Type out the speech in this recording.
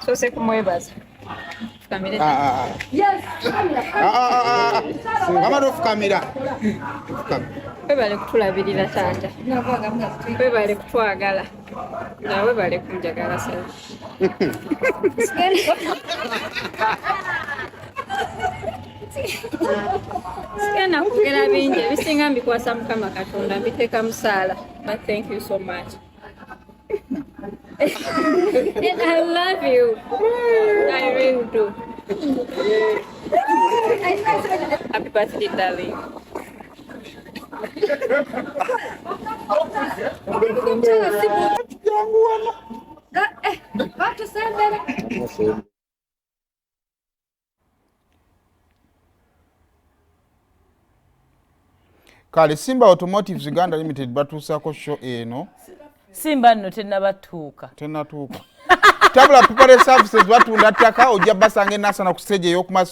So se kumwebaza. Fukamire. Yes. Mama do fukamira. Webale kutulabirira taata. Webale kutwagala. Na webale kunjagala sana. Sigenda kugera bingi ebisinga mbikwasa Mukama Katonda mbiteeka musaala. But thank you so much. And I love you. I really do. Happy birthday, darling. Kale Simba Automotives Uganda Limited batuusako show eno. Simba nno tennabatuuka. Tennatuuka. Tabula people services batunda ttaka ojja basanga enasana ku stage ey'okumasa